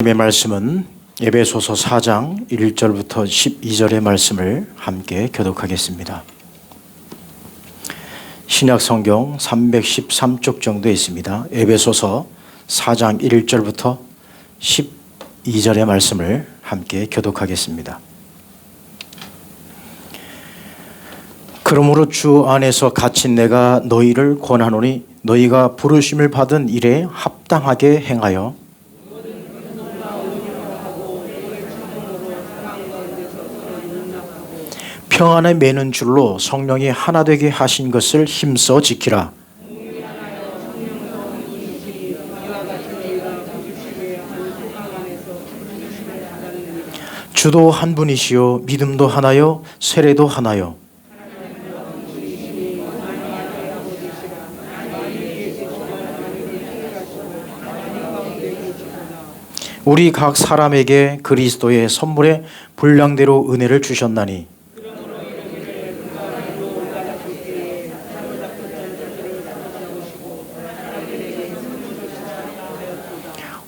하나님의 말씀은 에베소서 4장 1절부터 12절의 말씀을 함께 교독하겠습니다. 신약성경 313쪽 정도에 있습니다. 에베소서 4장 1절부터 12절의 말씀을 함께 교독하겠습니다. 그러므로 주 안에서 갇힌 내가 너희를 권하노니 너희가 부르심을 받은 일에 합당하게 행하여 평안에 매는 줄로 성령이 하나 되게 하신 것을 힘써 지키라. 주도 한 분이시요 믿음도 하나요 세례도 하나요. 우리 각 사람에게 그리스도의 선물의 분량대로 은혜를 주셨나니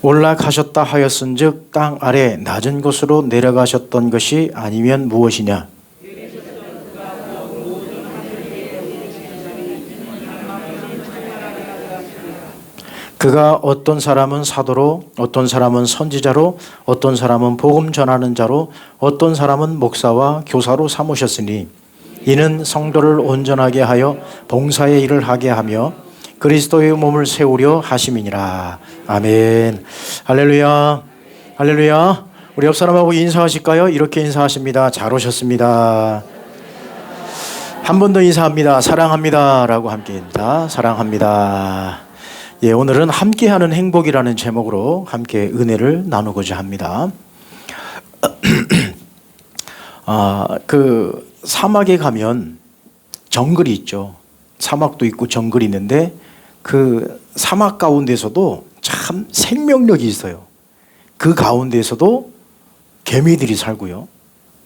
올라가셨다 하였은즉 땅 아래 낮은 곳으로 내려가셨던 것이 아니면 무엇이냐. 그가 어떤 사람은 사도로, 어떤 사람은 선지자로, 어떤 사람은 복음 전하는 자로, 어떤 사람은 목사와 교사로 삼으셨으니 이는 성도를 온전하게 하여 봉사의 일을 하게 하며 그리스도의 몸을 세우려 하심이니라. 아멘. 할렐루야. 할렐루야. 우리 옆 사람하고 인사하실까요? 이렇게 인사하십니다. 잘 오셨습니다. 한 번 더 인사합니다. 사랑합니다 라고 함께 합니다. 사랑합니다. 예, 오늘은 함께하는 행복이라는 제목으로 함께 은혜를 나누고자 합니다. 그 사막에 가면 정글이 있죠. 사막도 있고 정글이 있는데 그 사막 가운데서도 참 생명력이 있어요. 그 가운데서도 개미들이 살고요.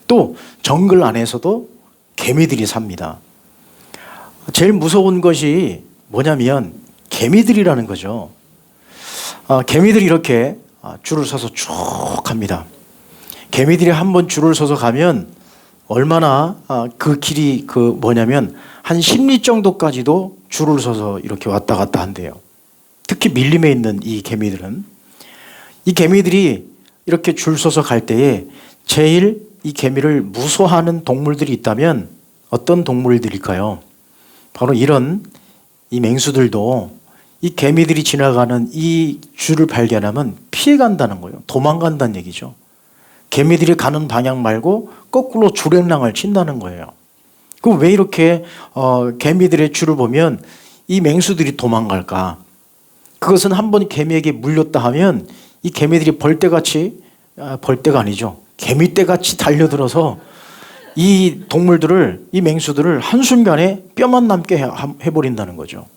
또 정글 안에서도 개미들이 삽니다. 제일 무서운 것이 뭐냐면 개미들이라는 거죠. 개미들이 이렇게 줄을 서서 쭉 갑니다. 개미들이 한번 줄을 서서 가면 얼마나 그 길이 뭐냐면 한 10리 정도까지도 줄을 서서 이렇게 왔다 갔다 한대요. 특히 밀림에 있는 이 개미들은, 이 개미들이 이렇게 줄 서서 갈 때에 제일 이 개미를 무서워하는 동물들이 있다면 어떤 동물들일까요? 바로 이런 이 맹수들도 이 개미들이 지나가는 이 줄을 발견하면 피해 간다는 거예요. 도망간다는 얘기죠. 개미들이 가는 방향 말고 거꾸로 주랭랑을 친다는 거예요. 그럼 왜 이렇게 개미들의 줄을 보면 이 맹수들이 도망갈까? 그것은 한번 개미에게 물렸다 하면 이 개미들이 벌떼가 아니죠. 개미떼같이 달려들어서 이 동물들을, 이 맹수들을 한순간에 뼈만 남게 해버린다는 거죠.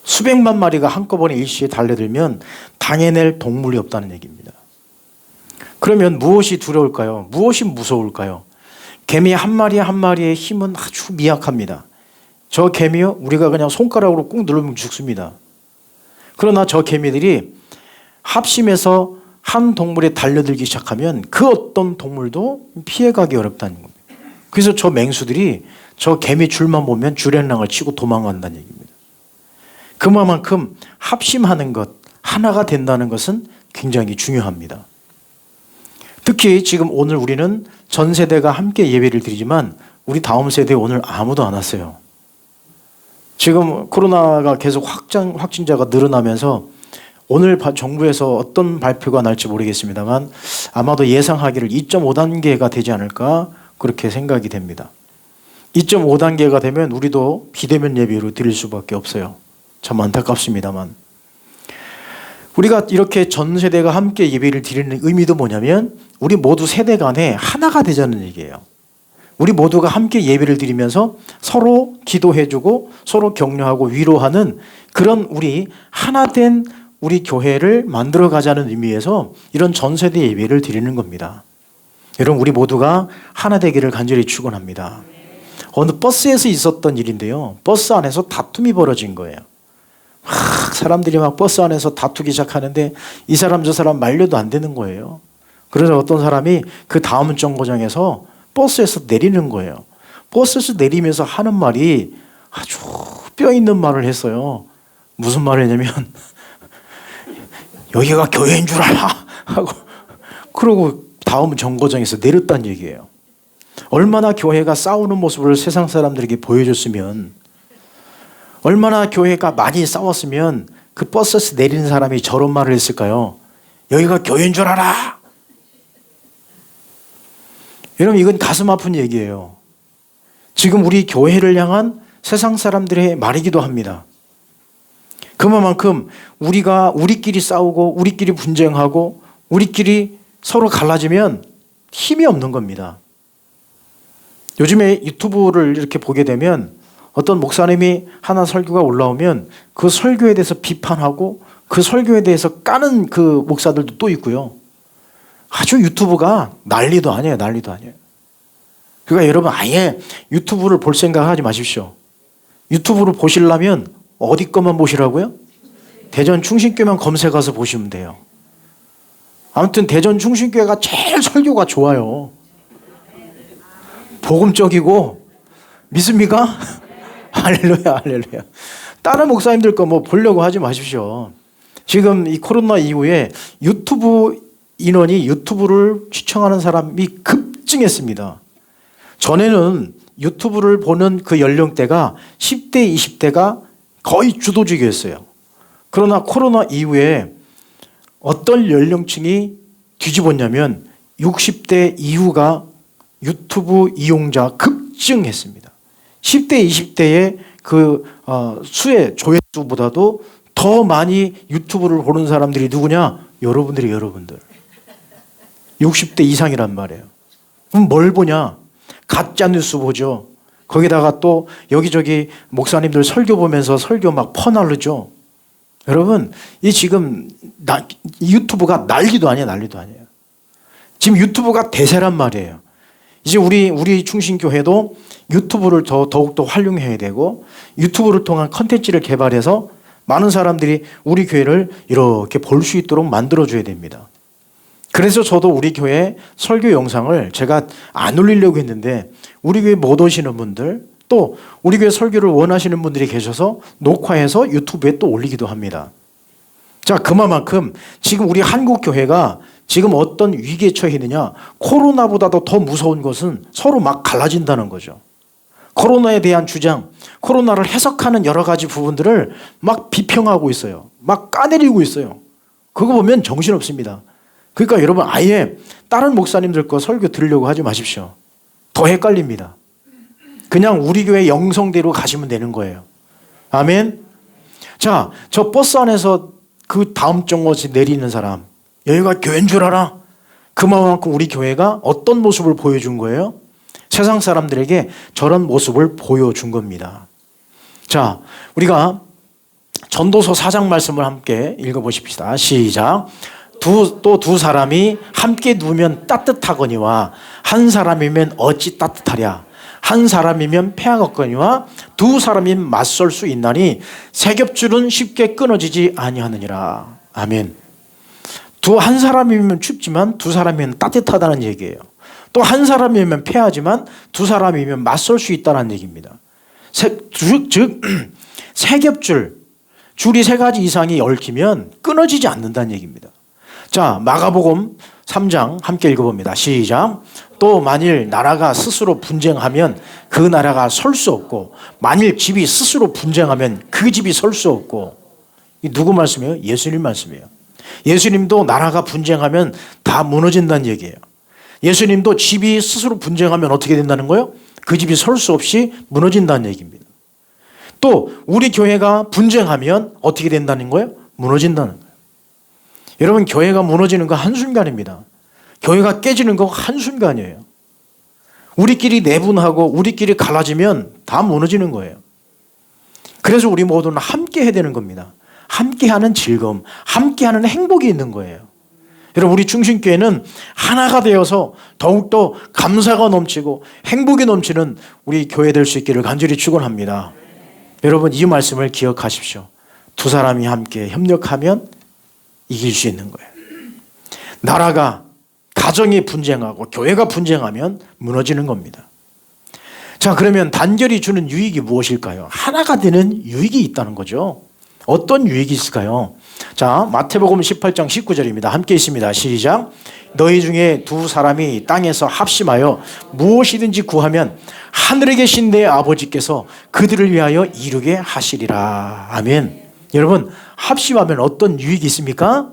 수백만 마리가 한꺼번에 일시에 달려들면 당해낼 동물이 없다는 얘기입니다. 그러면 무엇이 두려울까요? 무엇이 무서울까요? 개미 한 마리 한 마리의 힘은 아주 미약합니다. 저 개미요? 우리가 그냥 손가락으로 꾹 누르면 죽습니다. 그러나 저 개미들이 합심해서 한 동물에 달려들기 시작하면 그 어떤 동물도 피해가기 어렵다는 겁니다. 그래서 저 맹수들이 저 개미 줄만 보면 주랭랑을 치고 도망간다는 얘기입니다. 그만큼 합심하는 것, 하나가 된다는 것은 굉장히 중요합니다. 특히 지금 오늘 우리는 전 세대가 함께 예배를 드리지만 우리 다음 세대에 오늘 아무도 안 왔어요. 지금 코로나가 계속 확진자가 늘어나면서 오늘 정부에서 어떤 발표가 날지 모르겠습니다만 아마도 예상하기를 2.5단계가 되지 않을까 그렇게 생각이 됩니다. 2.5단계가 되면 우리도 비대면 예배로 드릴 수밖에 없어요. 참 안타깝습니다만. 우리가 이렇게 전 세대가 함께 예배를 드리는 의미도 뭐냐면 우리 모두 세대 간에 하나가 되자는 얘기예요. 우리 모두가 함께 예배를 드리면서 서로 기도해주고 서로 격려하고 위로하는 그런 우리 하나 된 우리 교회를 만들어 가자는 의미에서 이런 전 세대 예배를 드리는 겁니다. 여러분, 우리 모두가 하나 되기를 간절히 축원합니다. 어느 버스에서 있었던 일인데요. 버스 안에서 다툼이 벌어진 거예요. 사람들이 막 버스 안에서 다투기 시작하는데 이 사람 저 사람 말려도 안 되는 거예요. 그래서 어떤 사람이 그 다음 정거장에서 버스에서 내리는 거예요. 버스에서 내리면서 하는 말이 아주 뼈 있는 말을 했어요. 무슨 말을 했냐면 여기가 교회인 줄 알아 하고 그러고 다음 정거장에서 내렸다는 얘기예요. 얼마나 교회가 싸우는 모습을 세상 사람들에게 보여줬으면, 얼마나 교회가 많이 싸웠으면 그 버스에서 내리는 사람이 저런 말을 했을까요? 여기가 교회인 줄 알아. 여러분, 이건 가슴 아픈 얘기예요. 지금 우리 교회를 향한 세상 사람들의 말이기도 합니다. 그만큼 우리가 우리끼리 싸우고 우리끼리 분쟁하고 우리끼리 서로 갈라지면 힘이 없는 겁니다. 요즘에 유튜브를 이렇게 보게 되면 어떤 목사님이 하나 설교가 올라오면 그 설교에 대해서 비판하고 그 설교에 대해서 까는 그 목사들도 또 있고요. 아주 유튜브가 난리도 아니에요. 난리도 아니에요. 그러니까 여러분, 아예 유튜브를 볼 생각하지 마십시오. 유튜브를 보시려면 어디 것만 보시라고요? 대전 충신교만 검색해서 보시면 돼요. 아무튼 대전 충신교회가 제일 설교가 좋아요. 복음적이고, 믿습니까? 할렐루야, 할렐루야. 다른 목사님들 거 뭐 보려고 하지 마십시오. 지금 이 코로나 이후에 유튜브 인원이, 유튜브를 시청하는 사람이 급증했습니다. 전에는 유튜브를 보는 그 연령대가 10대, 20대가 거의 주도직이었어요. 그러나 코로나 이후에 어떤 연령층이 뒤집었냐면 60대 이후가 유튜브 이용자 급증했습니다. 10대, 20대의 그 수의 조회수보다도 더 많이 유튜브를 보는 사람들이 누구냐? 여러분들. 60대 이상이란 말이에요. 그럼 뭘 보냐? 가짜 뉴스 보죠. 거기다가 또 여기저기 목사님들 설교 보면서 설교 막 퍼나르죠. 여러분, 이 지금 유튜브가 난리도 아니에요. 지금 유튜브가 대세란 말이에요. 이제 우리 충신교회도 유튜브를 더욱더 활용해야 되고, 유튜브를 통한 컨텐츠를 개발해서 많은 사람들이 우리 교회를 이렇게 볼 수 있도록 만들어줘야 됩니다. 그래서 저도 우리 교회 설교 영상을 제가 안 올리려고 했는데, 우리 교회 못 오시는 분들, 또 우리 교회 설교를 원하시는 분들이 계셔서 녹화해서 유튜브에 또 올리기도 합니다. 자, 그만큼 지금 우리 한국 교회가 지금 어떤 위기에 처해 있느냐? 코로나보다도 더 무서운 것은 서로 막 갈라진다는 거죠. 코로나에 대한 주장, 코로나를 해석하는 여러 가지 부분들을 막 비평하고 있어요. 막 까내리고 있어요. 그거 보면 정신없습니다. 그러니까 여러분, 아예 다른 목사님들 거 설교 들으려고 하지 마십시오. 더 헷갈립니다. 그냥 우리 교회 영성대로 가시면 되는 거예요. 아멘. 자, 저 버스 안에서 그 다음 정거지 내리는 사람, 여기가 교회인 줄 알아? 그만큼 우리 교회가 어떤 모습을 보여준 거예요? 세상 사람들에게 저런 모습을 보여준 겁니다. 자, 우리가 전도서 4장 말씀을 함께 읽어보십시다. 시작. 또 두 사람이 함께 누우면 따뜻하거니와 한 사람이면 어찌 따뜻하랴. 한 사람이면 패하겠거니와 두 사람이면 맞설 수 있나니 세 겹줄은 쉽게 끊어지지 아니하느니라. 아멘. 한 사람이면 춥지만 두 사람이면 따뜻하다는 얘기예요. 또 한 사람이면 패하지만 두 사람이면 맞설 수 있다는 얘기입니다. 즉 세 겹줄, 줄이 세 가지 이상이 얽히면 끊어지지 않는다는 얘기입니다. 자, 마가복음 3장 함께 읽어봅니다. 시작. 또 만일 나라가 스스로 분쟁하면 그 나라가 설 수 없고, 만일 집이 스스로 분쟁하면 그 집이 설 수 없고. 이 누구 말씀이에요? 예수님 말씀이에요. 예수님도 나라가 분쟁하면 다 무너진다는 얘기예요. 예수님도 집이 스스로 분쟁하면 어떻게 된다는 거예요? 그 집이 설 수 없이 무너진다는 얘기입니다. 또 우리 교회가 분쟁하면 어떻게 된다는 거예요? 무너진다는 거예요. 여러분, 교회가 무너지는 거 한순간입니다. 교회가 깨지는 거 한순간이에요. 우리끼리 내분하고 우리끼리 갈라지면 다 무너지는 거예요. 그래서 우리 모두는 함께 해야 되는 겁니다. 함께하는 즐거움, 함께하는 행복이 있는 거예요. 여러분, 우리 충신교회는 하나가 되어서 더욱더 감사가 넘치고 행복이 넘치는 우리 교회 될 수 있기를 간절히 축원합니다. 여러분, 이 말씀을 기억하십시오. 두 사람이 함께 협력하면 이길 수 있는 거예요. 나라가, 가정이 분쟁하고 교회가 분쟁하면 무너지는 겁니다. 자, 그러면 단결이 주는 유익이 무엇일까요? 하나가 되는 유익이 있다는 거죠. 어떤 유익이 있을까요? 자, 마태복음 18장 19절입니다. 함께 있습니다. 시작. 너희 중에 두 사람이 땅에서 합심하여 무엇이든지 구하면 하늘에 계신 내 아버지께서 그들을 위하여 이루게 하시리라. 아멘. 여러분, 합심하면 어떤 유익이 있습니까?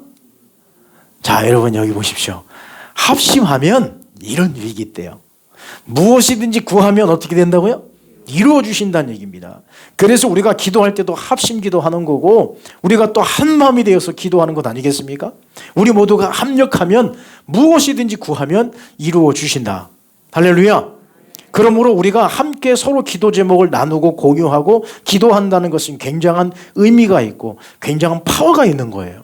자, 여러분 여기 보십시오. 합심하면 이런 유익이 있대요. 무엇이든지 구하면 어떻게 된다고요? 이루어 주신다는 얘기입니다. 그래서 우리가 기도할 때도 합심 기도하는 거고, 우리가 또 한 마음이 되어서 기도하는 것 아니겠습니까? 우리 모두가 합력하면 무엇이든지 구하면 이루어 주신다. 할렐루야. 그러므로 우리가 함께 서로 기도 제목을 나누고 공유하고 기도한다는 것은 굉장한 의미가 있고 굉장한 파워가 있는 거예요.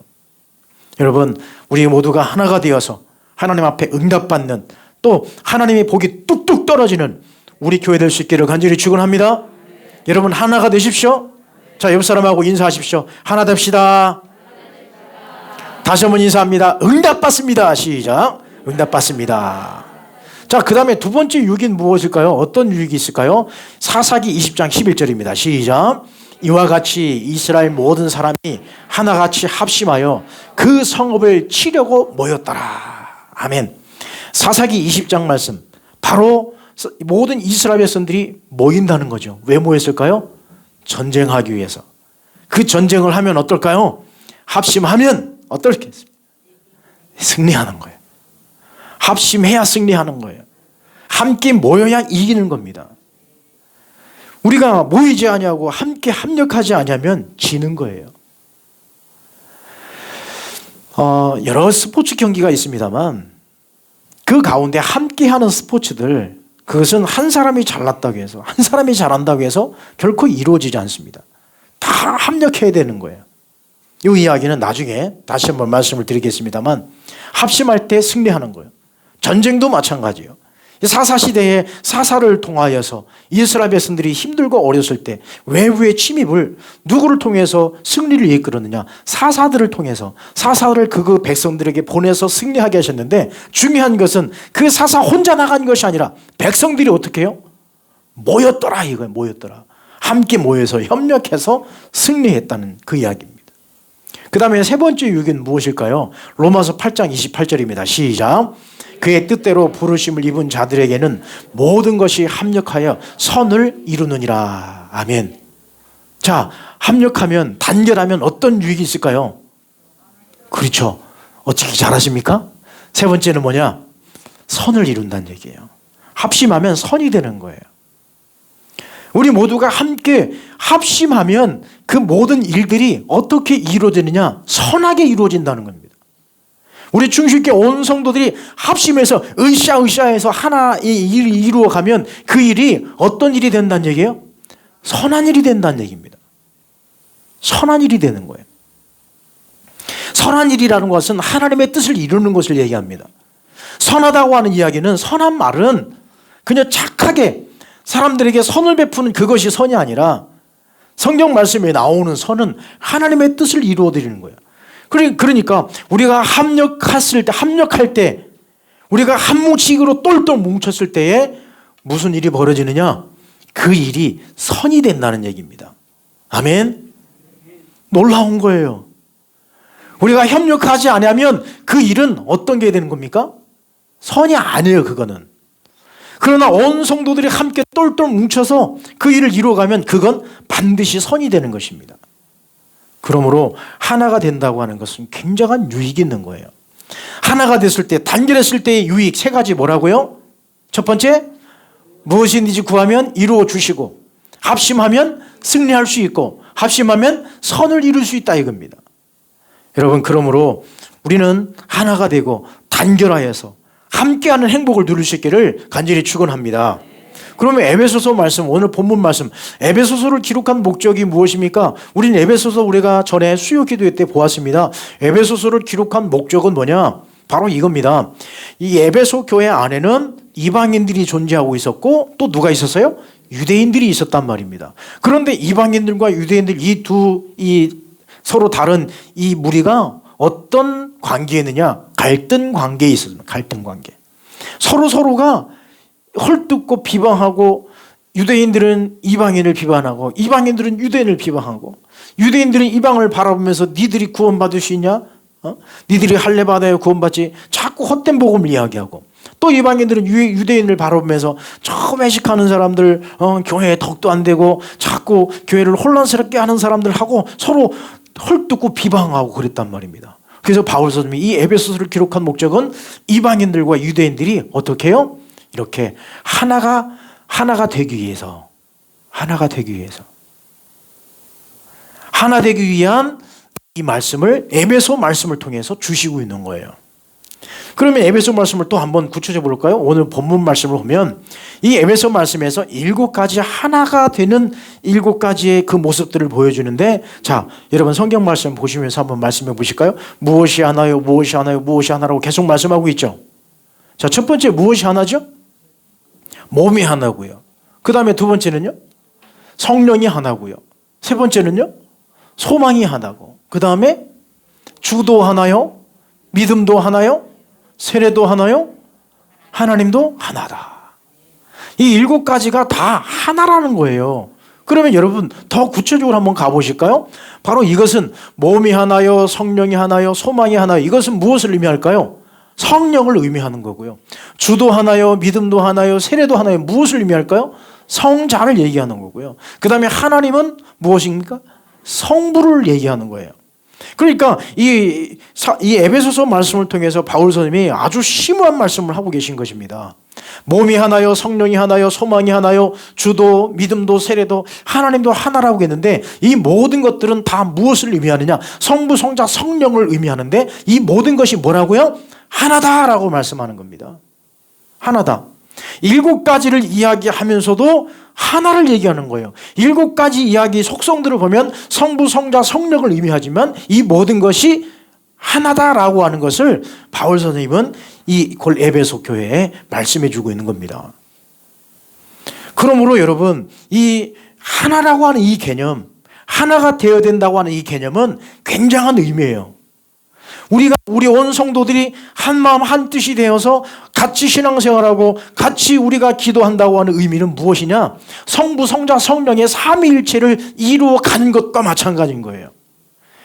여러분, 우리 모두가 하나가 되어서 하나님 앞에 응답받는, 또 하나님의 복이 뚝뚝 떨어지는 우리 교회 될 수 있기를 간절히 축원합니다. 여러분, 하나가 되십시오. 자, 옆 사람하고 인사하십시오. 하나 됩시다. 다시 한번 인사합니다. 응답받습니다. 시작. 응답받습니다. 자, 그 다음에 두 번째 유익은 무엇일까요? 어떤 유익이 있을까요? 사사기 20장 11절입니다. 시작. 이와 같이 이스라엘 모든 사람이 하나같이 합심하여 그 성읍을 치려고 모였더라. 아멘. 사사기 20장 말씀, 바로 모든 이스라엘 백성들이 모인다는 거죠. 왜 모였을까요? 전쟁하기 위해서. 그 전쟁을 하면 어떨까요? 합심하면 어떻겠습니까? 승리하는 거예요. 합심해야 승리하는 거예요. 함께 모여야 이기는 겁니다. 우리가 모이지 아니하고 함께 합력하지 아니하면 지는 거예요. 여러 스포츠 경기가 있습니다만 그 가운데 함께하는 스포츠들, 그것은 한 사람이 잘났다고 해서, 한 사람이 잘한다고 해서 결코 이루어지지 않습니다. 다 합력해야 되는 거예요. 이 이야기는 나중에 다시 한번 말씀을 드리겠습니다만, 합심할 때 승리하는 거예요. 전쟁도 마찬가지예요. 사사시대에 사사를 통하여서 이스라엘 백성들이 힘들고 어렸을 때 외부의 침입을 누구를 통해서 승리를 이끌었느냐? 사사들을 통해서, 사사를 그 백성들에게 보내서 승리하게 하셨는데, 중요한 것은 그 사사 혼자 나간 것이 아니라 백성들이 어떻게 해요? 모였더라, 이거예요. 모였더라. 함께 모여서 협력해서 승리했다는 그 이야기입니다. 그 다음에 세 번째 유익은 무엇일까요? 로마서 8장 28절입니다. 시작. 그의 뜻대로 부르심을 입은 자들에게는 모든 것이 합력하여 선을 이루느니라. 아멘. 자, 합력하면, 단결하면 어떤 유익이 있을까요? 그렇죠. 어떻게 잘하십니까? 세 번째는 뭐냐? 선을 이룬다는 얘기예요. 합심하면 선이 되는 거예요. 우리 모두가 함께 합심하면 그 모든 일들이 어떻게 이루어지느냐? 선하게 이루어진다는 겁니다. 우리 충실교회 온 성도들이 합심해서 으쌰으쌰해서 하나의 일을 이루어가면 그 일이 어떤 일이 된다는 얘기예요? 선한 일이 된다는 얘기입니다. 선한 일이 되는 거예요. 선한 일이라는 것은 하나님의 뜻을 이루는 것을 얘기합니다. 선하다고 하는 이야기는, 선한 말은 그냥 착하게 사람들에게 선을 베푸는 그것이 선이 아니라, 성경 말씀에 나오는 선은 하나님의 뜻을 이루어드리는 거예요. 그러니까 우리가 합력할 때, 우리가 한 뭉치기로 똘똘 뭉쳤을 때에 무슨 일이 벌어지느냐? 그 일이 선이 된다는 얘기입니다. 아멘. 놀라운 거예요. 우리가 협력하지 않으면 그 일은 어떤 게 되는 겁니까? 선이 아니에요, 그거는. 그러나 온 성도들이 함께 똘똘 뭉쳐서 그 일을 이루어가면 그건 반드시 선이 되는 것입니다. 그러므로 하나가 된다고 하는 것은 굉장한 유익이 있는 거예요. 하나가 됐을 때, 단결했을 때의 유익 세 가지 뭐라고요? 첫 번째, 무엇이든지 구하면 이루어 주시고, 합심하면 승리할 수 있고, 합심하면 선을 이룰 수 있다, 이겁니다. 여러분, 그러므로 우리는 하나가 되고 단결하여서 함께하는 행복을 누릴 수 있기를 간절히 축원합니다. 그러면 에베소서 말씀, 오늘 본문 말씀, 에베소서를 기록한 목적이 무엇입니까? 우리는 에베소서 우리가 전에 수요 기도회 때 보았습니다. 에베소서를 기록한 목적은 뭐냐? 바로 이겁니다. 이 에베소 교회 안에는 이방인들이 존재하고 있었고, 또 누가 있었어요? 유대인들이 있었단 말입니다. 그런데 이방인들과 유대인들 이 서로 다른 이 무리가 어떤 관계에 있느냐? 갈등 관계에 있었습니다. 갈등 관계. 서로가 헐뜯고 비방하고, 유대인들은 이방인을 비방하고 이방인들은 유대인을 비방하고, 유대인들은 이방을 바라보면서 니들이 구원받을 수 있냐? 니들이 할례 받아야 구원받지. 자꾸 헛된 복음을 이야기하고, 또 이방인들은 유대인을 바라보면서 저 외식하는 사람들, 교회에 덕도 안 되고 자꾸 교회를 혼란스럽게 하는 사람들하고 서로 헐뜯고 비방하고 그랬단 말입니다. 그래서 바울 선생님이 이 에베소서를 기록한 목적은 이방인들과 유대인들이 어떻게 해요? 이렇게 하나가 되기 위해서, 하나 되기 위한 이 말씀을, 에베소 말씀을 통해서 주시고 있는 거예요. 그러면 에베소 말씀을 또 한번 구체적으로 볼까요? 오늘 본문 말씀을 보면 이 에베소 말씀에서 7가지 하나가 되는 7가지의 그 모습들을 보여주는데, 자, 여러분 성경 말씀 보시면서 한번 말씀해 보실까요? 무엇이 하나요? 무엇이 하나요? 무엇이 하나라고 계속 말씀하고 있죠. 자, 첫 번째 무엇이 하나죠? 몸이 하나고요. 그 다음에 두 번째는요? 성령이 하나고요. 세 번째는요? 소망이 하나고, 그 다음에 주도 하나요? 믿음도 하나요? 세례도 하나요? 하나님도 하나다. 이 7가지가 다 하나라는 거예요. 그러면 여러분 더 구체적으로 한번 가보실까요? 바로 이것은 몸이 하나요? 성령이 하나요? 소망이 하나요? 이것은 무엇을 의미할까요? 성령을 의미하는 거고요. 주도 하나요? 믿음도 하나요? 세례도 하나요? 무엇을 의미할까요? 성자를 얘기하는 거고요. 그 다음에 하나님은 무엇입니까? 성부를 얘기하는 거예요. 그러니까 이 에베소서 말씀을 통해서 바울 선생님이 아주 심오한 말씀을 하고 계신 것입니다. 몸이 하나요? 성령이 하나요? 소망이 하나요? 주도, 믿음도, 세례도, 하나님도 하나라고 했는데, 이 모든 것들은 다 무엇을 의미하느냐? 성부, 성자, 성령을 의미하는데, 이 모든 것이 뭐라고요? 하나다라고 말씀하는 겁니다. 하나다. 7가지를 이야기하면서도 하나를 얘기하는 거예요. 7가지 이야기 속성들을 보면 성부, 성자, 성령을 의미하지만 이 모든 것이 하나다라고 하는 것을 바울 선생님은 이 에베소 교회에 말씀해 주고 있는 겁니다. 그러므로 여러분, 이 하나라고 하는 이 개념, 하나가 되어야 된다고 하는 이 개념은 굉장한 의미예요. 우리 온 성도들이 한 마음 한 뜻이 되어서 같이 신앙생활하고 같이 우리가 기도한다고 하는 의미는 무엇이냐? 성부, 성자, 성령의 삼위일체를 이루어 가는 것과 마찬가지인 거예요.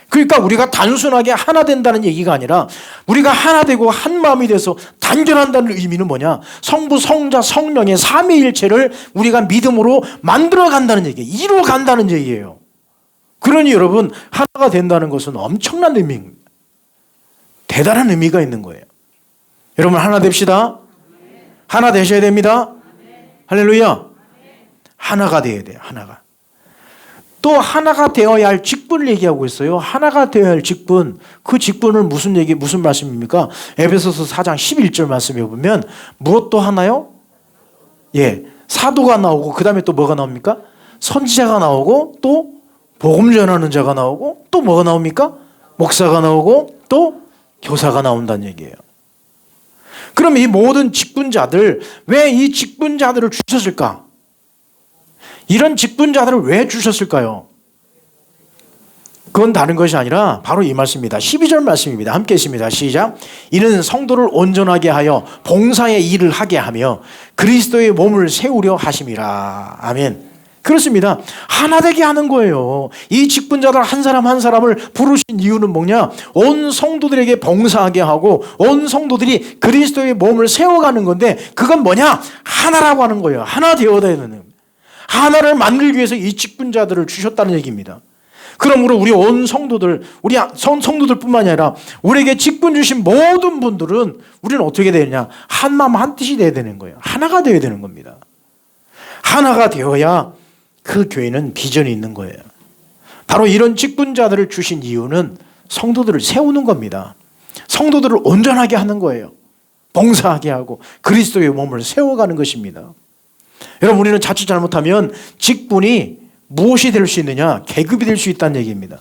그러니까 우리가 단순하게 하나 된다는 얘기가 아니라 우리가 하나 되고 한 마음이 돼서 단결한다는 의미는 뭐냐? 성부, 성자, 성령의 삼위일체를 우리가 믿음으로 만들어 간다는 얘기예요. 이루어 간다는 얘기예요. 그러니 여러분, 하나가 된다는 것은 엄청난 의미입니다. 대단한 의미가 있는 거예요. 여러분 하나 됩시다. 하나 되셔야 됩니다. 할렐루야. 하나가 되어야 돼요. 하나가. 또 하나가 되어야 할 직분을 얘기하고 있어요. 하나가 되어야 할 직분. 그 직분은 무슨 말씀입니까? 에베소서 4장 11절 말씀에 보면 무엇도 하나요? 예, 사도가 나오고 그 다음에 또 뭐가 나옵니까? 선지자가 나오고 또 복음 전하는 자가 나오고 또 뭐가 나옵니까? 목사가 나오고 또 교사가 나온다는 얘기예요. 그럼 이 모든 직분자들, 왜 이 직분자들을 주셨을까? 이런 직분자들을 왜 주셨을까요? 그건 다른 것이 아니라 바로 이 말씀입니다. 12절 말씀입니다. 함께 있습니다. 시작. 이는 성도를 온전하게 하여 봉사의 일을 하게 하며 그리스도의 몸을 세우려 하심이라. 아멘. 그렇습니다. 하나 되게 하는 거예요. 이 직분자들 한 사람 한 사람을 부르신 이유는 뭐냐? 온 성도들에게 봉사하게 하고 온 성도들이 그리스도의 몸을 세워가는 건데, 그건 뭐냐? 하나라고 하는 거예요. 하나 되어야 되는, 하나를 만들기 위해서 이 직분자들을 주셨다는 얘기입니다. 그러므로 우리 온 성도들, 우리 성도들뿐만이 아니라 우리에게 직분 주신 모든 분들은 우리는 어떻게 되느냐? 한 마음 한 뜻이 되어야 되는 거예요. 하나가 되어야 되는 겁니다. 하나가 되어야 그 교회는 비전이 있는 거예요. 바로 이런 직분자들을 주신 이유는 성도들을 세우는 겁니다. 성도들을 온전하게 하는 거예요. 봉사하게 하고 그리스도의 몸을 세워가는 것입니다. 여러분, 우리는 자칫 잘못하면 직분이 무엇이 될 수 있느냐? 계급이 될 수 있다는 얘기입니다.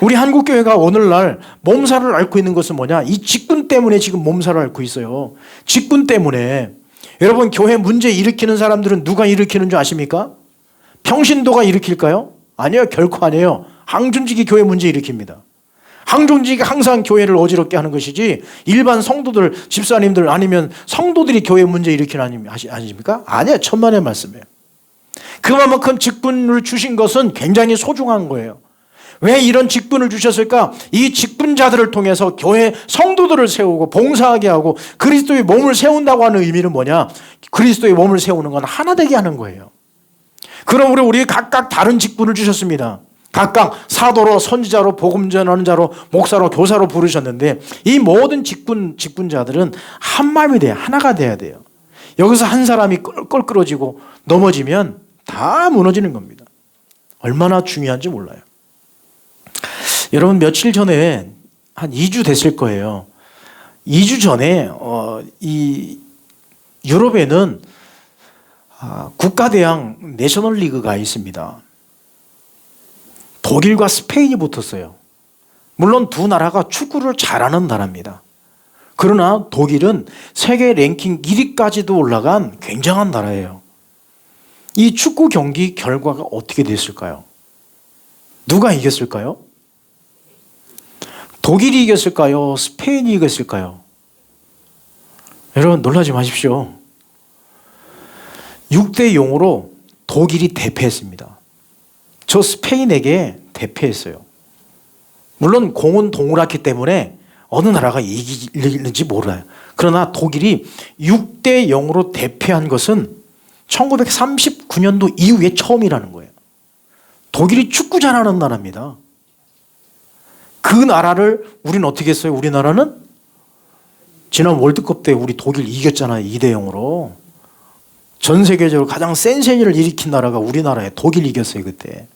우리 한국교회가 오늘날 몸살을 앓고 있는 것은 뭐냐? 이 직분 때문에 지금 몸살을 앓고 있어요. 직분 때문에. 여러분, 교회 문제 일으키는 사람들은 누가 일으키는 줄 아십니까? 평신도가 일으킬까요? 아니요, 결코 아니에요. 항존직이 교회 문제 일으킵니다. 항존직이 항상 교회를 어지럽게 하는 것이지 일반 성도들, 집사님들 아니면 성도들이 교회 문제 일으키는 아닙니까? 아니에요. 천만의 말씀이에요. 그만큼 직분을 주신 것은 굉장히 소중한 거예요. 왜 이런 직분을 주셨을까? 이 직분자들을 통해서 교회 성도들을 세우고 봉사하게 하고 그리스도의 몸을 세운다고 하는 의미는 뭐냐? 그리스도의 몸을 세우는 건 하나 되게 하는 거예요. 그러므로 우리 각각 다른 직분을 주셨습니다. 각각 사도로, 선지자로, 복음 전하는 자로, 목사로, 교사로 부르셨는데 이 모든 직분자들은 한 마음이 돼요. 하나가 돼야 돼요. 여기서 한 사람이 껄끄러지고 넘어지면 다 무너지는 겁니다. 얼마나 중요한지 몰라요. 여러분 며칠 전에 한 2주 됐을 거예요. 2주 전에 이 유럽에는 국가대항 내셔널리그가 있습니다. 독일과 스페인이 붙었어요. 물론 두 나라가 축구를 잘하는 나라입니다. 그러나 독일은 세계 랭킹 1위까지도 올라간 굉장한 나라예요. 이 축구 경기 결과가 어떻게 됐을까요? 누가 이겼을까요? 독일이 이겼을까요? 스페인이 이겼을까요? 여러분 놀라지 마십시오. 6대 0으로 독일이 대패했습니다. 저 스페인에게 대패했어요. 물론 공은 동그랗기 때문에 어느 나라가 이기는지 몰라요. 그러나 독일이 6대 0으로 대패한 것은 1939년도 이후에 처음이라는 거예요. 독일이 축구 잘하는 나라입니다. 그 나라를 우리는 어떻게 했어요? 우리나라는 지난 월드컵 때 우리 독일 이겼잖아요. 2대 0으로. 전 세계적으로 가장 센 세기를 일으킨 나라가 우리나라에 독일 이겼어요. 그때.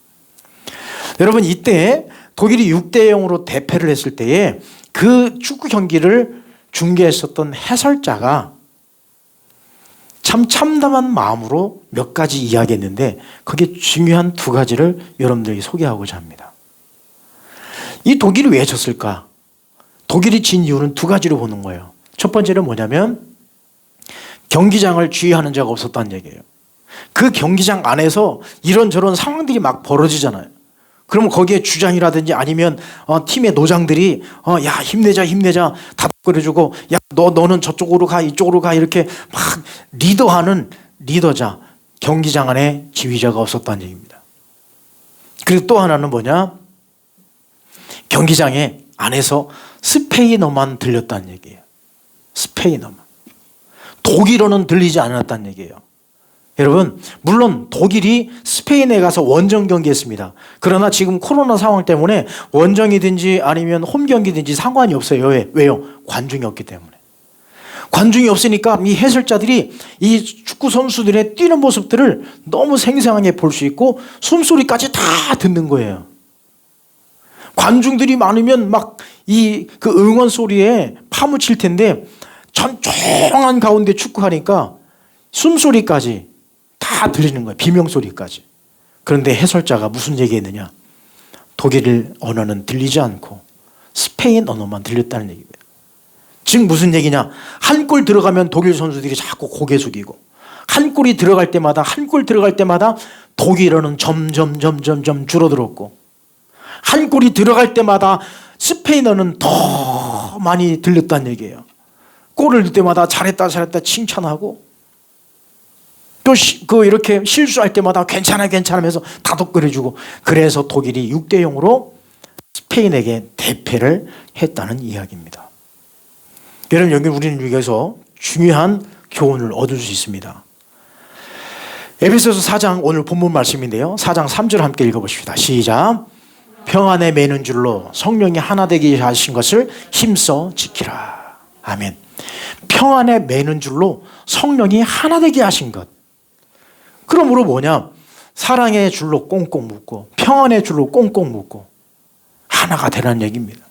여러분 이때 독일이 6대 0으로 대패를 했을 때에 그 축구 경기를 중계했었던 해설자가 참 참담한 마음으로 몇 가지 이야기했는데 거기에 중요한 두 가지를 여러분들에게 소개하고자 합니다. 이 독일이 왜 졌을까? 독일이 진 이유는 두 가지로 보는 거예요. 첫 번째는 뭐냐면 경기장을 주의하는 자가 없었다는 얘기예요. 그 경기장 안에서 이런저런 상황들이 막 벌어지잖아요. 그러면 거기에 주장이라든지 아니면 팀의 노장들이 야 힘내자 다독거려주고 야 너는 저쪽으로 가 이쪽으로 가 이렇게 막 리더하는 리더자, 경기장 안에 지휘자가 없었다는 얘기입니다. 그리고 또 하나는 뭐냐? 경기장에 안에서 스페인어만 들렸다는 얘기예요. 스페인어만. 독일어는 들리지 않았다는 얘기예요. 여러분 물론 독일이 스페인에 가서 원정 경기했습니다. 그러나 지금 코로나 상황 때문에 원정이든지 아니면 홈 경기든지 상관이 없어요. 왜요? 관중이 없기 때문에. 관중이 없으니까 이 해설자들이 이 축구 선수들의 뛰는 모습들을 너무 생생하게 볼 수 있고 숨소리까지 다 듣는 거예요. 관중들이 많으면 막 그 응원 소리에 파묻힐 텐데 조용한 가운데 축구하니까 숨소리까지 다 들리는 거예요. 비명소리까지. 그런데 해설자가 무슨 얘기했느냐? 독일 언어는 들리지 않고 스페인 언어만 들렸다는 얘기입니다. 즉 무슨 얘기냐? 한 골 들어가면 독일 선수들이 자꾸 고개 숙이고 한 골이 들어갈 때마다 독일어는 점점 줄어들었고 한 골이 들어갈 때마다 스페인어는 더 많이 들렸다는 얘기예요. 골을 넣을 때마다 잘했다 칭찬하고 또 이렇게 실수할 때마다 괜찮아 하면서 다독거려주고 그래서 독일이 6대 0으로 스페인에게 대패를 했다는 이야기입니다. 여러분 여기 우리는 여기서 중요한 교훈을 얻을 수 있습니다. 에베소서 4장 오늘 본문 말씀인데요. 4장 3절 함께 읽어보십시다. 시작. 평안에 매는 줄로 성령이 하나 되게 하신 것을 힘써 지키라. 아멘. 평안에 매는 줄로 성령이 하나 되게 하신 것. 그러므로 뭐냐? 사랑의 줄로 꽁꽁 묶고 평안의 줄로 꽁꽁 묶고 하나가 되라는 얘기입니다.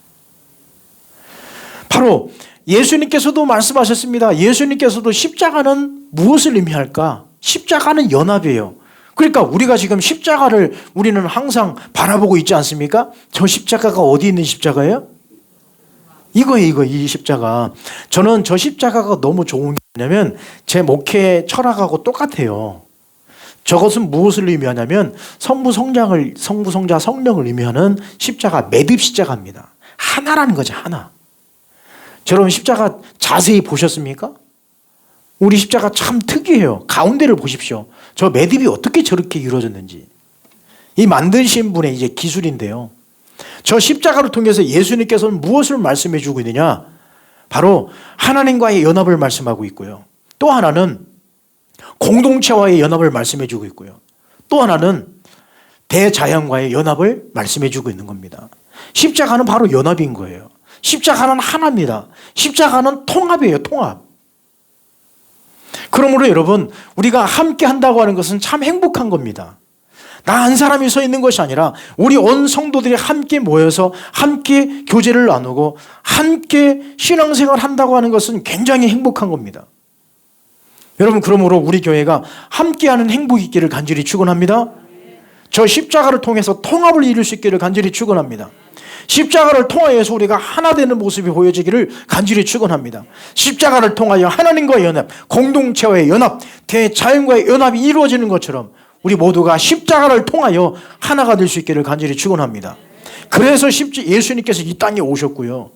바로 예수님께서도 말씀하셨습니다. 예수님께서도 십자가는 무엇을 의미할까? 십자가는 연합이에요. 그러니까 우리가 지금 십자가를 우리는 항상 바라보고 있지 않습니까? 저 십자가가 어디 있는 십자가예요? 이거예요, 이 십자가. 저는 저 십자가가 너무 좋은 게 뭐냐면 제 목회 철학하고 똑같아요. 저것은 무엇을 의미하냐면 성부, 성자, 성령을 의미하는 십자가, 매듭 십자가입니다. 하나라는 거죠, 하나. 여러분 십자가 자세히 보셨습니까? 우리 십자가 참 특이해요. 가운데를 보십시오. 저 매듭이 어떻게 저렇게 이루어졌는지. 이 만드신 분의 이제 기술인데요. 저 십자가를 통해서 예수님께서는 무엇을 말씀해 주고 있느냐? 바로 하나님과의 연합을 말씀하고 있고요. 또 하나는 공동체와의 연합을 말씀해 주고 있고요. 또 하나는 대자연과의 연합을 말씀해 주고 있는 겁니다. 십자가는 바로 연합인 거예요. 십자가는 하나입니다. 십자가는 통합이에요, 통합. 그러므로 여러분, 우리가 함께 한다고 하는 것은 참 행복한 겁니다. 나 한 사람이 서 있는 것이 아니라 우리 온 성도들이 함께 모여서 함께 교제를 나누고 함께 신앙생활을 한다고 하는 것은 굉장히 행복한 겁니다. 여러분, 그러므로 우리 교회가 함께하는 행복이 있기를 간절히 축원합니다. 저 십자가를 통해서 통합을 이룰 수 있기를 간절히 축원합니다. 십자가를 통하여서 우리가 하나 되는 모습이 보여지기를 간절히 축원합니다. 십자가를 통하여 하나님과의 연합, 공동체와의 연합, 대자연과의 연합이 이루어지는 것처럼 우리 모두가 십자가를 통하여 하나가 될 수 있기를 간절히 축원합니다. 그래서 예수님께서 이 땅에 오셨고요.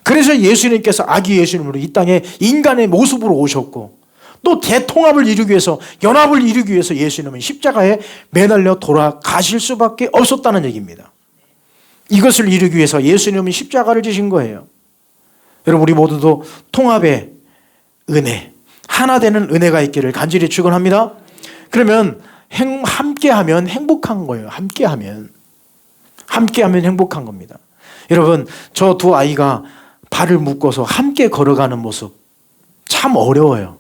그래서 예수님께서 아기 예수님으로 이 땅에 인간의 모습으로 오셨고, 또 대통합을 이루기 위해서, 연합을 이루기 위해서 예수님은 십자가에 매달려 돌아가실 수밖에 없었다는 얘기입니다. 이것을 이루기 위해서 예수님은 십자가를 지신 거예요. 여러분, 우리 모두도 통합의 은혜, 하나 되는 은혜가 있기를 간절히 축원합니다. 그러면 함께하면 행복한 거예요. 함께하면 행복한 겁니다. 여러분, 저 두 아이가 발을 묶어서 함께 걸어가는 모습 참 어려워요.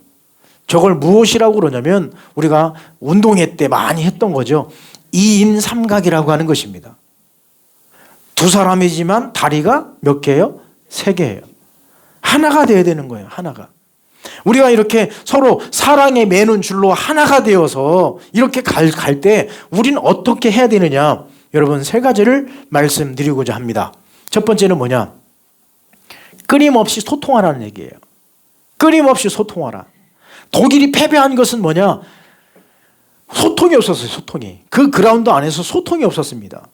저걸 무엇이라고 그러냐면 우리가 운동회 때 많이 했던 거죠. 2인 삼각이라고 하는 것입니다. 두 사람이지만 다리가 몇 개예요? 3개예요. 하나가 되어야 되는 거예요. 하나가. 우리가 이렇게 서로 사랑에 매는 줄로 하나가 되어서 이렇게 갈 때 우리는 어떻게 해야 되느냐? 여러분, 3가지를 말씀드리고자 합니다. 첫 번째는 뭐냐? 끊임없이 소통하라는 얘기예요. 끊임없이 소통하라. 독일이 패배한 것은 뭐냐? 소통이 없었어요. 소통이. 그 그라운드 안에서 소통이 없었습니다.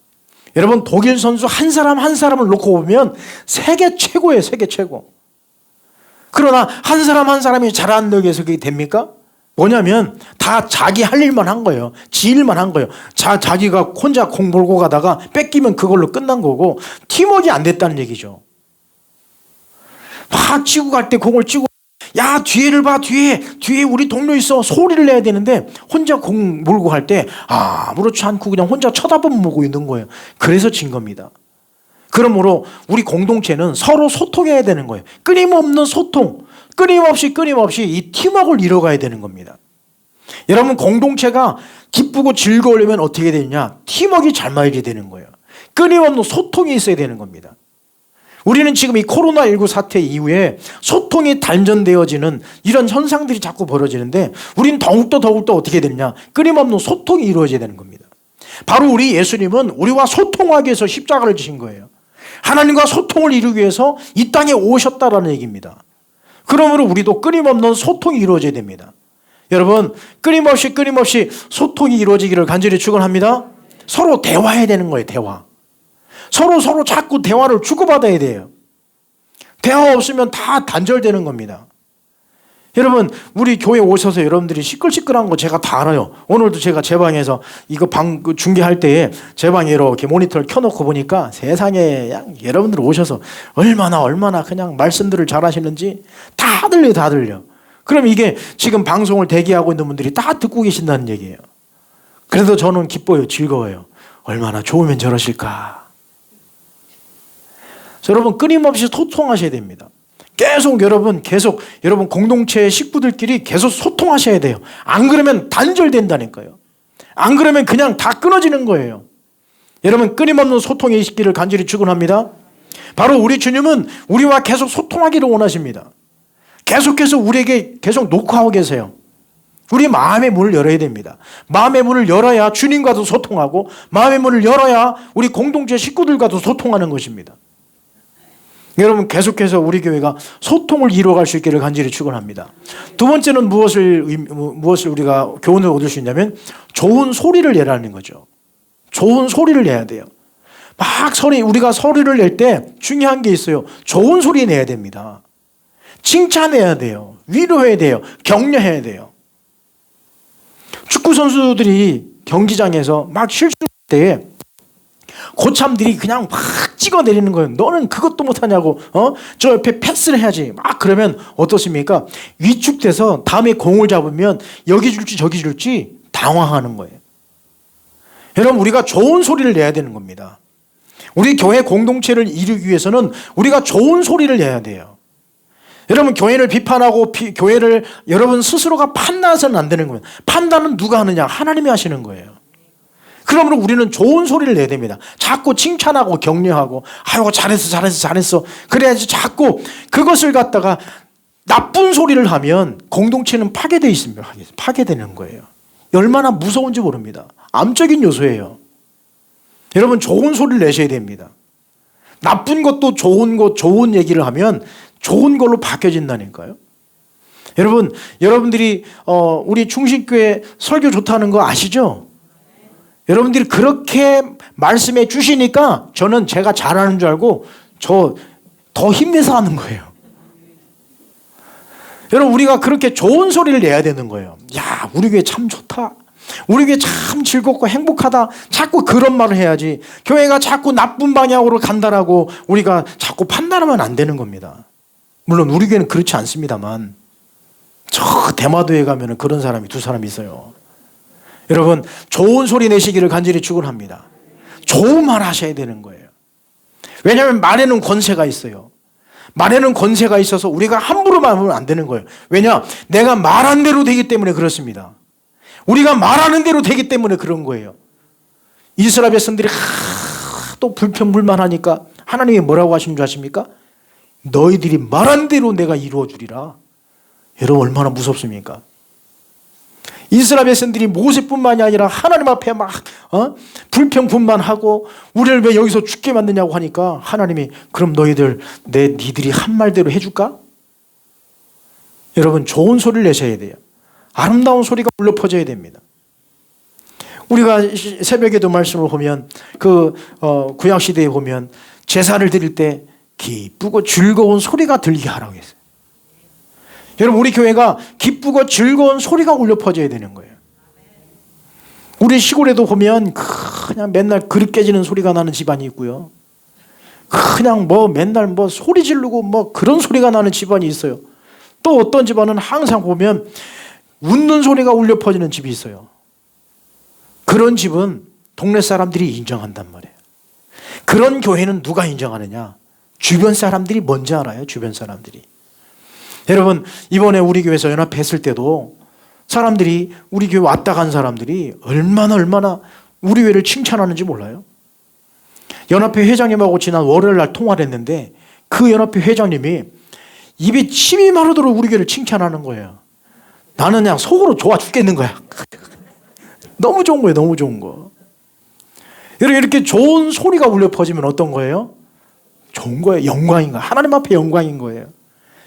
여러분, 독일 선수 한 사람 한 사람을 놓고 보면 세계 최고예요. 세계 최고. 그러나 한 사람 한 사람이 잘한다고 해서 그게 됩니까? 뭐냐면 다 자기 할 일만 한 거예요. 지 일만 한 거예요. 자기가 혼자 공 몰고 가다가 뺏기면 그걸로 끝난 거고, 팀워크가 안 됐다는 얘기죠. 막 치고 갈 때 공을 치고, 야, 뒤에를 봐, 뒤에 우리 동료 있어, 소리를 내야 되는데 혼자 공 몰고 갈 때 아무렇지 않고 그냥 혼자 쳐다보고 있는 거예요. 그래서 진 겁니다. 그러므로 우리 공동체는 서로 소통해야 되는 거예요. 끊임없는 소통, 끊임없이 이 팀워크를 이뤄가야 되는 겁니다. 여러분, 공동체가 기쁘고 즐거우려면 어떻게 되느냐? 팀워크가 잘 맞아야 되는 거예요. 끊임없는 소통이 있어야 되는 겁니다. 우리는 지금 이 코로나19 사태 이후에 소통이 단전되어지는 이런 현상들이 자꾸 벌어지는데, 우리는 더욱더 어떻게 되느냐? 끊임없는 소통이 이루어져야 되는 겁니다. 바로 우리 예수님은 우리와 소통하기 위해서 십자가를 지신 거예요. 하나님과 소통을 이루기 위해서 이 땅에 오셨다라는 얘기입니다. 그러므로 우리도 끊임없는 소통이 이루어져야 됩니다. 여러분, 끊임없이 소통이 이루어지기를 간절히 축원합니다. 서로 대화해야 되는 거예요. 대화. 서로 자꾸 대화를 주고받아야 돼요. 대화 없으면 다 단절되는 겁니다. 여러분, 우리 교회 오셔서 여러분들이 시끌시끌한 거 제가 다 알아요. 오늘도 제가 제 방에서 이거 중계할 때에 제 방에 이렇게 모니터를 켜놓고 보니까 세상에 여러분들 오셔서 얼마나 그냥 말씀들을 잘 하시는지 다 들려. 그럼 이게 지금 방송을 대기하고 있는 분들이 다 듣고 계신다는 얘기예요. 그래서 저는 기뻐요. 즐거워요. 얼마나 좋으면 저러실까. 여러분, 끊임없이 소통하셔야 됩니다. 계속 여러분 공동체 식구들끼리 계속 소통하셔야 돼요. 안 그러면 단절된다니까요. 안 그러면 그냥 다 끊어지는 거예요. 여러분, 끊임없는 소통이 있기를 간절히 축원합니다. 바로 우리 주님은 우리와 계속 소통하기를 원하십니다. 계속해서 우리에게 계속 녹화하고 계세요. 우리 마음의 문을 열어야 됩니다. 마음의 문을 열어야 주님과도 소통하고, 마음의 문을 열어야 우리 공동체 식구들과도 소통하는 것입니다. 여러분, 계속해서 우리 교회가 소통을 이루어갈 수 있기를 간절히 축원합니다. 두 번째는 무엇을 우리가 교훈을 얻을 수 있냐면 좋은 소리를 내라는 거죠. 좋은 소리를 내야 돼요. 우리가 소리를 낼 때 중요한 게 있어요. 좋은 소리 내야 됩니다. 칭찬해야 돼요. 위로해야 돼요. 격려해야 돼요. 축구 선수들이 경기장에서 막 실수할 때 고참들이 그냥 막 찍어내리는 거예요. 너는 그것도 못하냐고, 저 옆에 패스를 해야지. 막 그러면 어떻습니까? 위축돼서 다음에 공을 잡으면 여기 줄지 저기 줄지 당황하는 거예요. 여러분, 우리가 좋은 소리를 내야 되는 겁니다. 우리 교회 공동체를 이루기 위해서는 우리가 좋은 소리를 내야 돼요. 여러분, 교회를 비판하고 교회를 여러분 스스로가 판단해서는 안 되는 거예요. 판단은 누가 하느냐? 하나님이 하시는 거예요. 그러므로 우리는 좋은 소리를 내야 됩니다. 자꾸 칭찬하고 격려하고 아이고 잘했어 그래야지. 자꾸 그것을 갖다가 나쁜 소리를 하면 공동체는 파괴되어 있습니다. 파괴되는 거예요. 얼마나 무서운지 모릅니다. 암적인 요소예요. 여러분, 좋은 소리를 내셔야 됩니다. 나쁜 것도 좋은 얘기를 하면 좋은 걸로 바뀌어진다니까요. 여러분들이 우리 충신교회 설교 좋다는 거 아시죠? 여러분들이 그렇게 말씀해 주시니까 저는 제가 잘하는 줄 알고 더 힘내서 하는 거예요. 여러분, 우리가 그렇게 좋은 소리를 내야 되는 거예요. 야, 우리 교회 참 좋다. 우리 교회 참 즐겁고 행복하다. 자꾸 그런 말을 해야지. 교회가 자꾸 나쁜 방향으로 간다라고 우리가 자꾸 판단하면 안 되는 겁니다. 물론 우리 교회는 그렇지 않습니다만 저 대마도에 가면 그런 사람이 두 사람 있어요. 여러분, 좋은 소리 내시기를 간절히 축원합니다. 좋은 말 하셔야 되는 거예요. 왜냐하면 말에는 권세가 있어요. 말에는 권세가 있어서 우리가 함부로 말하면 안 되는 거예요. 왜냐? 내가 말한 대로 되기 때문에 그렇습니다. 우리가 말하는 대로 되기 때문에 그런 거예요. 이스라엘 백성들이 또 불평불만하니까 하나님이 뭐라고 하시는 줄 아십니까? 너희들이 말한 대로 내가 이루어 주리라. 여러분, 얼마나 무섭습니까? 이스라엘 백성들이 모세뿐만이 아니라 하나님 앞에 막 불평분만하고 우리를 왜 여기서 죽게 만드냐고 하니까 하나님이 그럼 니들이 한 말대로 해줄까? 여러분, 좋은 소리를 내셔야 돼요. 아름다운 소리가 울려 퍼져야 됩니다. 우리가 새벽에도 말씀을 보면 구약 시대에 보면 제사를 드릴 때 기쁘고 즐거운 소리가 들리게 하라고 했어요. 여러분, 우리 교회가 기쁘고 즐거운 소리가 울려 퍼져야 되는 거예요. 우리 시골에도 보면 그냥 맨날 그릇 깨지는 소리가 나는 집안이 있고요. 그냥 맨날 소리 지르고 그런 소리가 나는 집안이 있어요. 또 어떤 집안은 항상 보면 웃는 소리가 울려 퍼지는 집이 있어요. 그런 집은 동네 사람들이 인정한단 말이에요. 그런 교회는 누가 인정하느냐? 주변 사람들이 뭔지 알아요. 주변 사람들이. 여러분, 이번에 우리 교회에서 연합했을 때도 사람들이 우리 교회 왔다 간 사람들이 얼마나 우리 교회를 칭찬하는지 몰라요. 연합회 회장님하고 지난 월요일 날 통화를 했는데 그 연합회 회장님이 입에 침이 마르도록 우리 교회를 칭찬하는 거예요. 나는 그냥 속으로 좋아 죽겠는 거야. 너무 좋은 거예요. 너무 좋은 거. 여러분, 이렇게 좋은 소리가 울려 퍼지면 어떤 거예요? 좋은 거예요. 영광인 거예요. 하나님 앞에 영광인 거예요.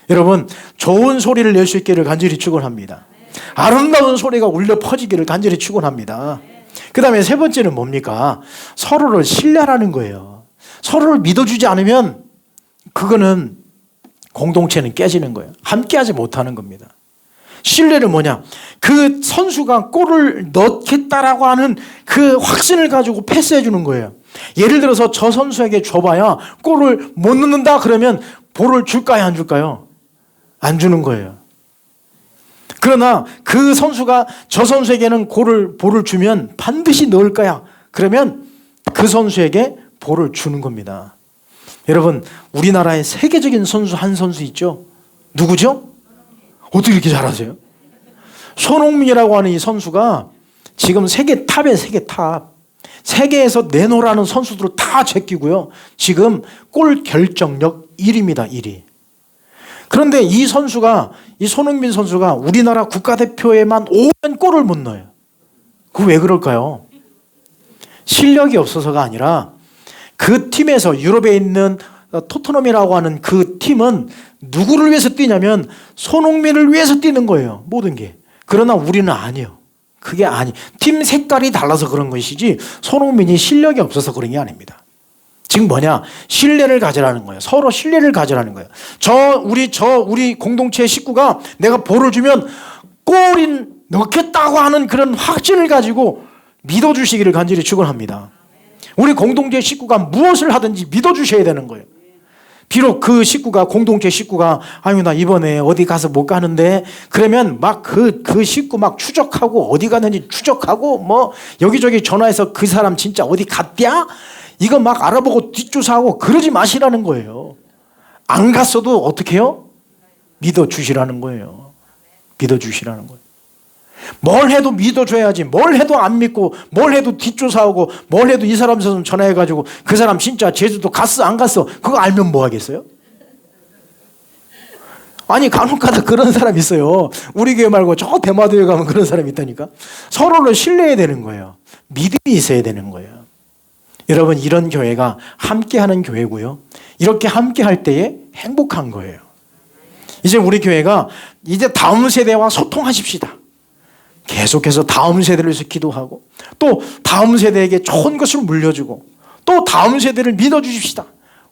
여러분, 좋은 소리를 낼 수 있기를 간절히 축원합니다. 아름다운 소리가 울려 퍼지기를 간절히 축원합니다. 그 다음에 세 번째는 뭡니까? 서로를 신뢰하라는 거예요. 서로를 믿어주지 않으면 그거는 공동체는 깨지는 거예요. 함께하지 못하는 겁니다. 신뢰는 뭐냐? 그 선수가 골을 넣겠다라고 하는 그 확신을 가지고 패스해 주는 거예요. 예를 들어서 저 선수에게 줘봐야 골을 못 넣는다 그러면 볼을 줄까요? 안 줄까요? 안 주는 거예요. 그러나 그 선수가 저 선수에게는 볼을 주면 반드시 넣을 거야. 그러면 그 선수에게 볼을 주는 겁니다. 여러분, 우리나라에 세계적인 선수 한 선수 있죠? 누구죠? 어떻게 이렇게 잘하세요? 손흥민이라고 하는 이 선수가 지금 세계 탑이에요. 세계 탑. 세계에서 내놓으라는 선수들을 다 제끼고요. 지금 골 결정력 1위입니다. 1위. 그런데 이 손흥민 선수가 우리나라 국가대표에만 오면 골을 못 넣어요. 그거 왜 그럴까요? 실력이 없어서가 아니라 그 팀에서 유럽에 있는 토트넘이라고 하는 그 팀은 누구를 위해서 뛰냐면 손흥민을 위해서 뛰는 거예요. 모든 게. 그러나 우리는 아니에요. 그게 아니. 팀 색깔이 달라서 그런 것이지 손흥민이 실력이 없어서 그런 게 아닙니다. 지금 뭐냐? 신뢰를 가지라는 거예요. 서로 신뢰를 가지라는 거예요. 우리 공동체 식구가 내가 볼을 주면 골인 넣겠다고 하는 그런 확신을 가지고 믿어주시기를 간절히 축원합니다. 우리 공동체 식구가 무엇을 하든지 믿어주셔야 되는 거예요. 비록 그 식구가, 공동체 식구가, 아유, 나 이번에 어디 가서 못 가는데, 그러면 막 그 식구 막 추적하고, 어디 갔는지 추적하고, 뭐, 여기저기 전화해서 그 사람 진짜 어디 갔냐? 이거 막 알아보고 뒷조사하고 그러지 마시라는 거예요. 안 갔어도 어떻게 해요? 믿어주시라는 거예요. 믿어주시라는 거예요. 뭘 해도 믿어줘야지. 뭘 해도 안 믿고, 뭘 해도 뒷조사하고, 뭘 해도 이 사람 전화해가지고 그 사람 진짜 제주도 갔어 안 갔어 그거 알면 뭐 하겠어요? 아니 간혹가다 그런 사람 있어요. 우리 교회 말고 저 대마도에 가면 그런 사람이 있다니까. 서로를 신뢰해야 되는 거예요. 믿음이 있어야 되는 거예요. 여러분, 이런 교회가 함께하는 교회고요. 이렇게 함께할 때에 행복한 거예요. 이제 우리 교회가 이제 다음 세대와 소통하십시다. 계속해서 다음 세대를 위해서 기도하고, 또 다음 세대에게 좋은 것을 물려주고, 또 다음 세대를 믿어주십시다.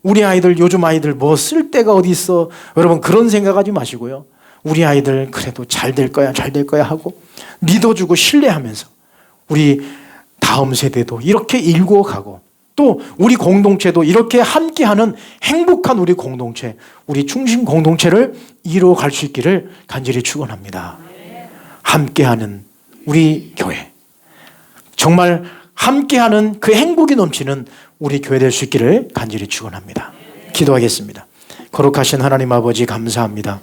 우리 아이들, 요즘 아이들 뭐 쓸 데가 어디 있어. 여러분, 그런 생각하지 마시고요. 우리 아이들 그래도 잘 될 거야, 잘 될 거야 하고 믿어주고 신뢰하면서 우리 다음 세대도 이렇게 일구어가고, 또 우리 공동체도 이렇게 함께하는 행복한 우리 공동체, 우리 중심 공동체를 이루어갈 수 있기를 간절히 축원합니다. 함께하는 우리 교회, 정말 함께하는 그 행복이 넘치는 우리 교회 될 수 있기를 간절히 축원합니다. 기도하겠습니다. 거룩하신 하나님 아버지, 감사합니다.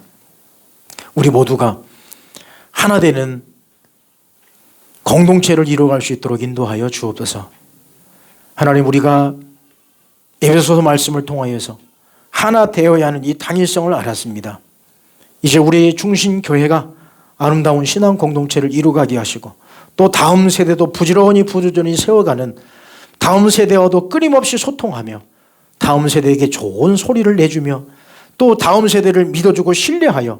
우리 모두가 하나 되는 공동체를 이루어갈 수 있도록 인도하여 주옵소서. 하나님, 우리가 에베소서 말씀을 통하여서 하나 되어야 하는 이 당일성을 알았습니다. 이제 우리 중심 교회가 아름다운 신앙 공동체를 이루어가게 하시고, 또 다음 세대도 부지런히 세워가는, 다음 세대와도 끊임없이 소통하며 다음 세대에게 좋은 소리를 내주며, 또 다음 세대를 믿어주고 신뢰하여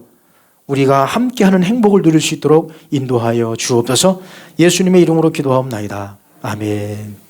우리가 함께하는 행복을 누릴 수 있도록 인도하여 주옵소서. 예수님의 이름으로 기도하옵나이다. 아멘.